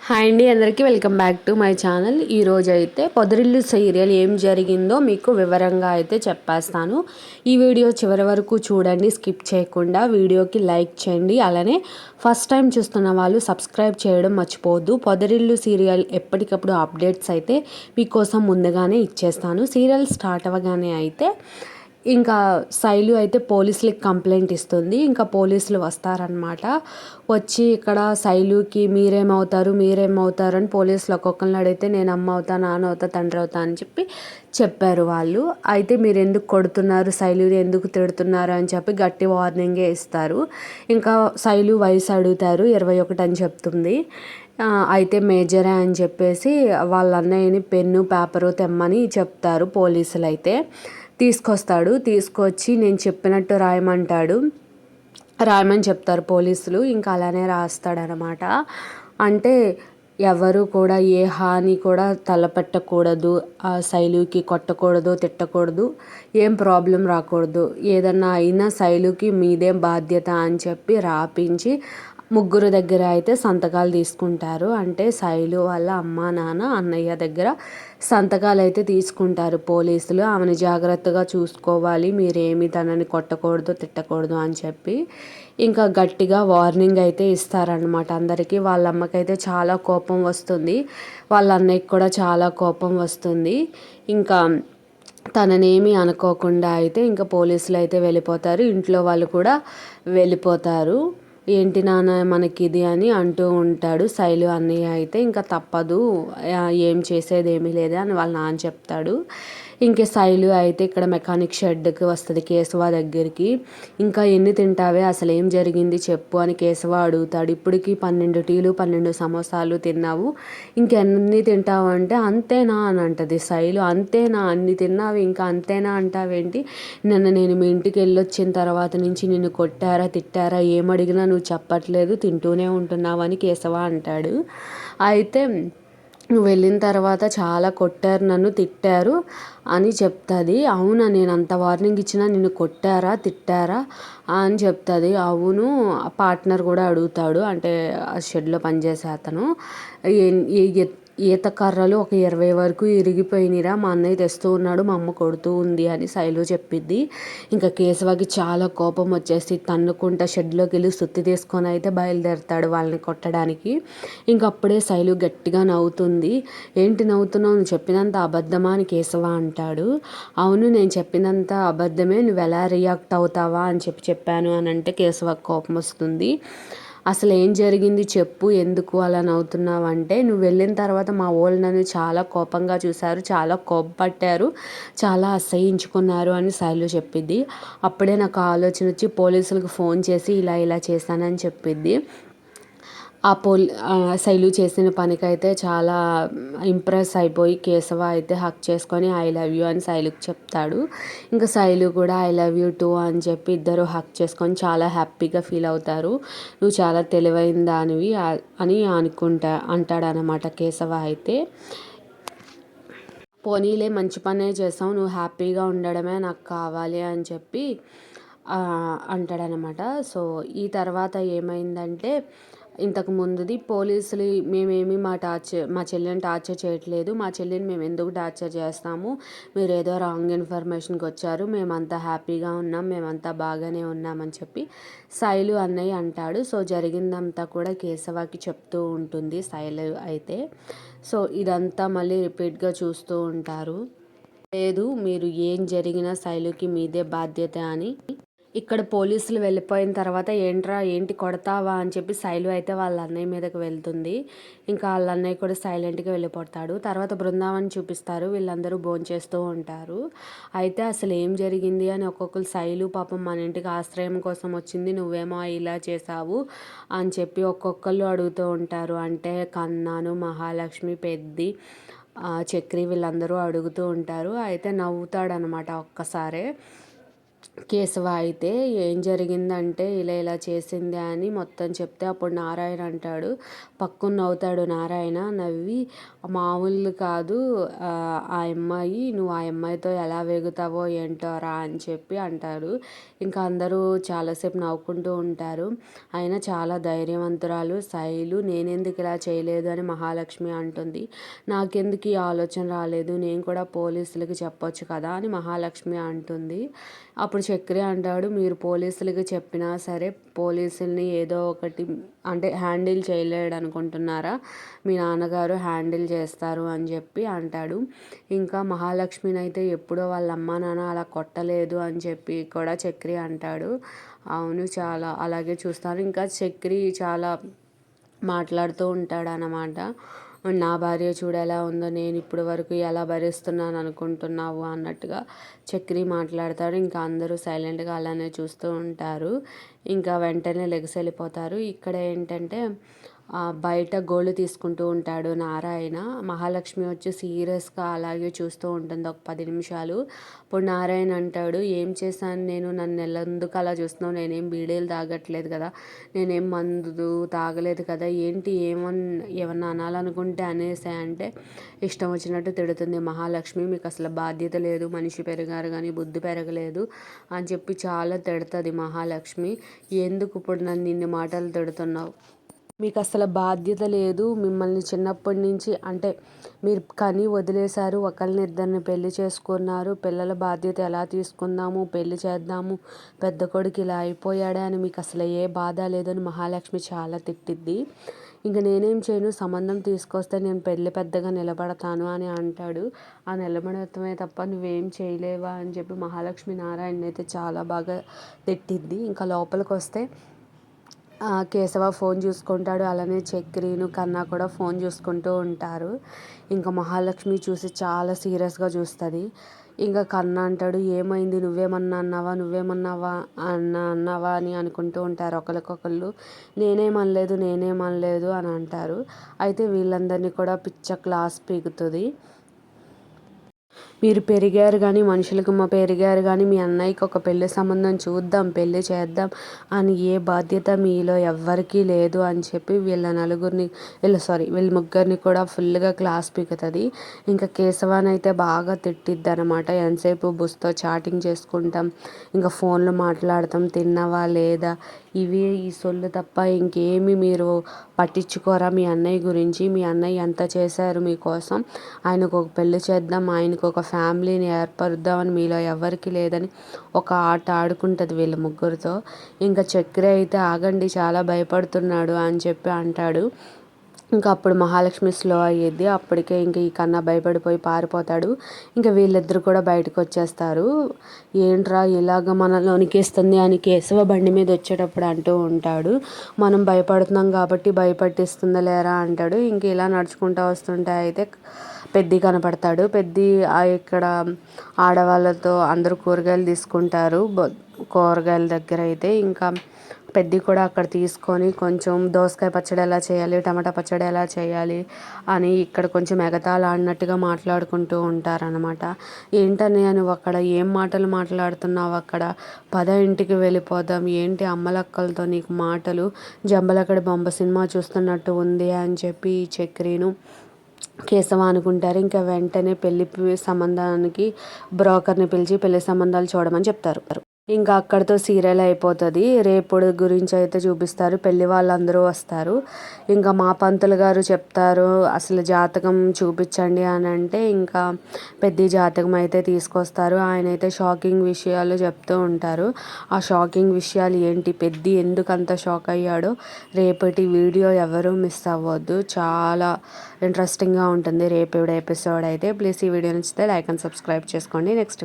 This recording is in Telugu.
హాయ్ అండి, అందరికీ welcome back to my channel. ఈరోజు అయితే పొదరిల్లు సీరియల్ ఏం జరిగిందో మీకు వివరంగా అయితే చెప్పేస్తాను. ఈ వీడియో చివరి వరకు చూడండి, స్కిప్ చేయకుండా. వీడియోకి లైక్ చేయండి, అలానే ఫస్ట్ టైం చూస్తున్న వాళ్ళు సబ్స్క్రైబ్ చేయడం మర్చిపోవద్దు. పొదరిల్లు సీరియల్ ఎప్పటికప్పుడు అప్డేట్స్ అయితే మీకోసం ముందుగానే ఇచ్చేస్తాను. సీరియల్ స్టార్ట్ అవ్వగానే అయితే ఇంకా శైలు అయితే పోలీసులకి కంప్లైంట్ ఇస్తుంది. ఇంకా పోలీసులు వస్తారనమాట. వచ్చి ఇక్కడ శైలుకి మీరేమవుతారు అని పోలీసులు ఒక్కొక్కరిని అడిగితే నేను అమ్మ అవుతా, నాన్న అవుతా, తండ్రి అవుతా అని చెప్పారు వాళ్ళు. అయితే మీరు ఎందుకు కొడుతున్నారు, శైలుని ఎందుకు తిడుతున్నారు అని చెప్పి గట్టి వార్నింగే ఇస్తారు. ఇంకా శైలు వయసు అడుగుతారు, 21 అని చెప్తుంది. అయితే మేజరే అని చెప్పేసి వాళ్ళ అన్నయ్యని పెన్ను పేపరు తెమ్మని చెప్తారు పోలీసులు. అయితే తీసుకొచ్చి నేను చెప్పినట్టు రాయమని చెప్తారు పోలీసులు. ఇంకా అలానే రాస్తాడనమాట. అంటే ఎవరు కూడా ఏ హాని కూడా తలపెట్టకూడదు, ఆ శైలుకి కొట్టకూడదు, తిట్టకూడదు, ఏం ప్రాబ్లం రాకూడదు, ఏదన్నా అయినా శైలుకి మీదే బాధ్యత అని చెప్పి రాపించి ముగ్గురు దగ్గర అయితే సంతకాలు తీసుకుంటారు. అంటే శైలు వాళ్ళ అమ్మ, నాన్న, అన్నయ్య దగ్గర సంతకాలు అయితే తీసుకుంటారు పోలీసులు. ఆమెను జాగ్రత్తగా చూసుకోవాలి, మీరేమి తనని కొట్టకూడదు, తిట్టకూడదు అని చెప్పి ఇంకా గట్టిగా వార్నింగ్ అయితే ఇస్తారనమాట అందరికీ. వాళ్ళ అమ్మకైతే చాలా కోపం వస్తుంది, వాళ్ళ అన్నయ్యకి కూడా చాలా కోపం వస్తుంది. ఇంకా తననేమి అనుకోకుండా అయితే ఇంకా పోలీసులు అయితే వెళ్ళిపోతారు. ఇంట్లో వాళ్ళు కూడా వెళ్ళిపోతారు. ఏంటి నాన్న మనకి ఇది అని అంటూ ఉంటాడు శైలు అన్నయ్య. అయితే ఇంకా తప్పదు, ఏం చేసేది ఏమీ లేదు అని వాళ్ళ నాన్న చెప్తాడు. ఇంక శైలు అయితే ఇక్కడ మెకానిక్ షెడ్కి వస్తుంది కేశవ దగ్గరికి. ఇంకా ఎన్ని తింటావే, అసలు ఏం జరిగింది చెప్పు అని కేశవ అడుగుతాడు. ఇప్పటికి 12 టీలు 12 సమోసాలు తిన్నావు, ఇంకెన్ని తింటావు అంటే అంతేనా అని అంటది శైలు. అంతేనా, అన్ని తిన్నావు ఇంకా అంతేనా అంటావేంటి, నేను మీ ఇంటికి వెళ్ళొచ్చిన తర్వాత నుంచి నిన్ను కొట్టారా తిట్టారా, ఏమడిగినా నువ్వు చెప్పట్లేదు, తింటూనే ఉంటున్నావు అని కేశవ అంటాడు. అయితే నువ్వు వెళ్ళిన తర్వాత చాలా కొట్టారు, నన్ను తిట్టారు అని చెప్తుంది. అవునా, నేను అంత వార్నింగ్ ఇచ్చినా నిన్ను కొట్టారా తిట్టారా అని చెప్తుంది. అవును, పార్ట్నర్ కూడా అడుగుతాడు, అంటే ఆ షెడ్లో పనిచేసే అతను. ఈత కర్రలు ఒక 20 వరకు ఇరిగిపోయినరా, మా అన్నయ్య తెస్తూ ఉన్నాడు, మా అమ్మ కొడుతూ ఉంది అని శైలు చెప్పిద్ది. ఇంకా కేశవకి చాలా కోపం వచ్చేసి తన్నుకుంటా షెడ్లోకి వెళ్ళి సుత్తి తీసుకొని అయితే బయలుదేరుతాడు వాళ్ళని కొట్టడానికి. ఇంకప్పుడే శైలు గట్టిగా నవ్వుతుంది. ఏంటి నవ్వుతున్నావు, నువ్వు చెప్పినంత అబద్ధమా అని కేశవ అంటాడు. అవును, నేను చెప్పినంత అబద్ధమే, నువ్వు ఎలా రియాక్ట్ అవుతావా అని చెప్పాను అని అంటే కేశవకి కోపం వస్తుంది. అసలు ఏం జరిగింది చెప్పు, ఎందుకు అలా నవ్వుతున్నావు అంటే, నువ్వు వెళ్ళిన తర్వాత మా వాళ్ళు నన్ను చాలా కోపంగా చూశారు, చాలా కోపపట్టారు, చాలా అసహ్యించుకున్నారు అని శైలు చెప్పిద్ది. అప్పుడే నాకు ఆలోచన వచ్చి పోలీసులకు ఫోన్ చేసి ఇలా చేశానని చెప్పిద్ది. శైలు చేసిన పనికైతే చాలా ఇంప్రెస్ అయిపోయి కేశవ అయితే హక్ చేసుకొని ఐ లవ్ యూ అని శైలుకి చెప్తాడు. ఇంకా శైలు కూడా ఐ లవ్ యూ టూ అని చెప్పి ఇద్దరు హక్ చేసుకొని చాలా హ్యాపీగా ఫీల్ అవుతారు. నువ్వు చాలా తెలివైన దానివి అని అంటాడనమాట కేశవ. అయితే పోనీలే, మంచి పనే చేసావు, నువ్వు హ్యాపీగా ఉండడమే నాకు కావాలి అని చెప్పి అంటాడనమాట. సో ఈ తర్వాత ఏమైందంటే, ఇంతకు ముందుది పోలీసులు మేమేమి మా చెల్లిని టార్చర్ చేయట్లేదు, మా చెల్లిని మేము ఎందుకు టార్చర్ చేస్తాము, మీరు ఏదో రాంగ్ ఇన్ఫర్మేషన్కి వచ్చారు, మేమంతా హ్యాపీగా ఉన్నాం, మేమంతా బాగానే ఉన్నామని చెప్పి శైలు అన్నయ్య అంటాడు. సో జరిగిందంతా కూడా కేశవకి చెప్తూ ఉంటుంది శైలు అయితే. సో ఇదంతా మళ్ళీ రిపీట్గా చూస్తూ ఉంటారు. లేదు, మీరు ఏం జరిగినా శైలుకి మీదే బాధ్యత అని. ఇక్కడ పోలీసులు వెళ్ళిపోయిన తర్వాత ఏంటి కొడతావా అని చెప్పి శైలు అయితే వాళ్ళ అన్నయ్య మీదకి వెళ్తుంది. ఇంకా వాళ్ళ అన్నయ్య కూడా సైలెంట్గా వెళ్ళిపోతాడు. తర్వాత బృందావన్ చూపిస్తారు, వీళ్ళందరూ భోంచేస్తూ ఉంటారు. అయితే అసలు ఏం జరిగింది అని ఒక్కొక్కరు, శైలు పాపం మన ఇంటికి ఆశ్రయం కోసం వచ్చింది, నువ్వేమో ఇలా చేసావు అని చెప్పి ఒక్కొక్కరు అడుగుతూ ఉంటారు. అంటే కన్నాను, మహాలక్ష్మి, పెద్ది, చక్రి వీళ్ళందరూ అడుగుతూ ఉంటారు. అయితే నవ్వుతాడనమాట ఒక్కసారే. కేశవ అయితే ఏం జరిగిందంటే ఇలా ఇలా చేసింది అని మొత్తం చెప్తే అప్పుడు నారాయణ అంటాడు, పక్కున నవ్వుతాడు నారాయణ. నవ్వి మామూలు కాదు ఆ అమ్మాయి, నువ్వు ఆ అమ్మాయితో ఎలా వేగుతావో ఏంటో రా అని చెప్పి అంటారు. ఇంకా అందరూ చాలాసేపు నవ్వుకుంటూ ఉంటారు. అయినా చాలా ధైర్యవంతురాలు శైలు, నేనెందుకు ఇలా చేయలేదు అని మహాలక్ష్మి అంటుంది. నాకెందుకు ఈ ఆలోచన రాలేదు, నేను కూడా పోలీసులకి చెప్పొచ్చు కదా అని మహాలక్ష్మి అంటుంది. అప్పుడు చక్రి అంటాడు, మీరు పోలీసులకి చెప్పినా సరే పోలీసుల్ని ఏదో ఒకటి అంటే హ్యాండిల్ చేయలేడు అనుకుంటున్నారా, మీ నాన్నగారు హ్యాండిల్ చేస్తారు అని చెప్పి అంటాడు. ఇంకా మహాలక్ష్మిని అయితే ఎప్పుడో వాళ్ళ అమ్మ నాన్న అలా కొట్టలేదు అని చెప్పి కూడా చక్రి అంటాడు. అవును, చాలా అలాగే చూస్తాను. ఇంకా చక్రి చాలా మాట్లాడుతూ ఉంటాడనమాట. నా భార్య చూడు ఎలా ఉందో, నేను ఇప్పటి వరకు ఎలా భరిస్తున్నాను అనుకుంటున్నావు అన్నట్టుగా చక్రి మాట్లాడతాడు. ఇంకా అందరూ సైలెంట్గా అలానే చూస్తూ ఉంటారు. ఇంకా వెంటనే లెగిసి వెళ్ళిపోతారు. ఇక్కడ ఏంటంటే బయట గోళ్ళు తీసుకుంటూ ఉంటాడు నారాయణ. మహాలక్ష్మి వచ్చి సీరియస్గా అలాగే చూస్తూ ఉంటుంది ఒక 10 నిమిషాలు. అప్పుడు నారాయణ అంటాడు, ఏం చేశాను నేను, నన్ను ఎందుకు అలా చూస్తున్నావు, నేనేం బీడీలు తాగట్లేదు కదా, నేనేం మందు తాగలేదు కదా, ఏంటి ఏమన్నా అనాలనుకుంటే అనేసా అంటే ఇష్టం వచ్చినట్టు తిడుతుంది మహాలక్ష్మి. మీకు అసలు బాధ్యత లేదు, మనిషి పెరిగారు కానీ బుద్ధి పెరగలేదు అని చెప్పి చాలా తిడుతుంది మహాలక్ష్మి. ఎందుకు ఇప్పుడు నన్ను ఇన్ని మాటలు తిడుతున్నావు, మీకు అసలు బాధ్యత లేదు, మిమ్మల్ని చిన్నప్పటి నుంచి అంటే మీరు కని వదిలేశారు, ఒకరిని ఇద్దరిని పెళ్లి చేసుకున్నారు, పిల్లల బాధ్యత ఎలా తీసుకుందాము, పెళ్లి చేద్దాము, పెద్ద కొడుకు ఇలా అయిపోయాడే అని మీకు అసలు ఏ బాధ లేదని మహాలక్ష్మి చాలా తిట్టిద్ది. ఇంక నేనేం చేయను, సంబంధం తీసుకొస్తే నేను పెళ్ళి పెద్దగా నిలబడతాను అని అంటాడు. ఆ నిలబడటమే తప్ప నువ్వేం చేయలేవా అని చెప్పి మహాలక్ష్మి నారాయణ అయితే చాలా బాగా తిట్టిద్ది. ఇంకా లోపలికి వస్తే కేశవ ఫోన్ చూసుకుంటాడు, అలానే చక్రీను కన్నా కూడా ఫోన్ చూసుకుంటూ ఉంటారు. ఇంకా మహాలక్ష్మి చూసి చాలా సీరియస్గా చూస్తుంది. ఇంకా కన్నా అంటాడు, ఏమైంది, నువ్వేమన్నా అన్నావా అని అనుకుంటూ ఉంటారు ఒకరికొకళ్ళు. నేనేమనలేదు అని అంటారు. అయితే వీళ్ళందరినీ కూడా పిచ్చ క్లాస్ పీకుతుంది. మీరు పెరిగారు కానీ మనుషులకు పెరిగారు కానీ మీ అన్నయ్యకి ఒక పెళ్లి సంబంధం చూద్దాం, పెళ్లి చేద్దాం అని ఏ బాధ్యత మీలో ఎవ్వరికీ లేదు అని చెప్పి వీళ్ళ ముగ్గురిని కూడా ఫుల్గా క్లాస్ పీకుతుంది. ఇంకా కేశవాన్ని అయితే బాగా తిట్టిద్ది అనమాట. ఎంతసేపు బుస్తో చాటింగ్ చేసుకుంటాం, ఇంకా ఫోన్లో మాట్లాడతాం, తిన్నావా లేదా, ఇవి ఈ సొల్లు తప్ప ఇంకేమి మీరు పట్టించుకోరా మీ అన్నయ్య గురించి, మీ అన్నయ్య ఎంత చేశారు మీకోసం, ఆయనకు ఒక పెళ్లి చేద్దాం, ఆయనకు ఒక ఫ్యామిలీని ఏర్పరుద్దామని మీలో ఎవరికి లేదని ఒక ఆట ఆడుకుంటుంది వీళ్ళ ముగ్గురితో. ఇంకా చక్రి అయితే ఆగండి చాలా భయపడుతున్నాడు అని చెప్పి అంటాడు. ఇంకా అప్పుడు మహాలక్ష్మి స్లో అయ్యిద్ది. అప్పటికే ఇంకా ఈ కన్నా భయపడిపోయి పారిపోతాడు. ఇంకా వీళ్ళిద్దరు కూడా బయటకు వచ్చేస్తారు. ఏంట్రా ఇలాగ మనలోనికి ఇస్తుంది అని కేశవ బండి మీద వచ్చేటప్పుడు అంటూ ఉంటాడు. మనం భయపడుతున్నాం కాబట్టి భయపట్టిస్తుంది లేరా అంటాడు. ఇంక ఇలా నడుచుకుంటూ వస్తుంటే అయితే పెద్ది కనపడతాడు. పెద్ది ఇక్కడ ఆడవాళ్ళతో అందరూ కూరగాయలు తీసుకుంటారు. కూరగాయల దగ్గర అయితే ఇంకా పెద్ది కూడా అక్కడ తీసుకొని కొంచెం దోసకాయ పచ్చడి ఎలా చేయాలి, టమాటా పచ్చడి ఎలా చేయాలి అని ఇక్కడ కొంచెం ఎగతాళాడినట్టుగా మాట్లాడుకుంటూ ఉంటారనమాట. ఏంటన్నయ్య నువ్వు అక్కడ ఏం మాటలు మాట్లాడుతున్నావు, అక్కడ పద ఇంటికి వెళ్ళిపోదాం, ఏంటి అమ్మలక్కలతో నీకు మాటలు, జంబలకడి బొమ్మ సినిమా చూస్తున్నట్టు ఉంది అని చెప్పి చక్రీను కేశవ అనుకుంటారు. ఇంకా వెంటనే పెళ్లి సంబంధానికి బ్రోకర్ని పిలిచి పెళ్లి సంబంధాలు చూడమని చెప్తారు. ఇంకా అక్కడితో సీరియల్ అయిపోతుంది. రేపుడు గురించి అయితే చూపిస్తారు. పెళ్లి వాళ్ళందరూ వస్తారు. ఇంకా మా పంతులు గారు చెప్తారు అసలు జాతకం చూపించండి అని అంటే ఇంకా పెద్ద జాతకం అయితే తీసుకొస్తారు. ఆయన అయితే షాకింగ్ విషయాలు చెప్తూ ఉంటారు. ఆ షాకింగ్ విషయాలు ఏంటి, పెద్ద ఎందుకు అంత షాక్ అయ్యాడో రేపటి వీడియో ఎవరూ మిస్ అవ్వద్దు, చాలా ఇంట్రెస్టింగ్గా ఉంటుంది రేపటి ఎపిసోడ్ అయితే. ప్లీజ్ ఈ వీడియో నచ్చితే లైక్ అండ్ సబ్స్క్రైబ్ చేసుకోండి. నెక్స్ట్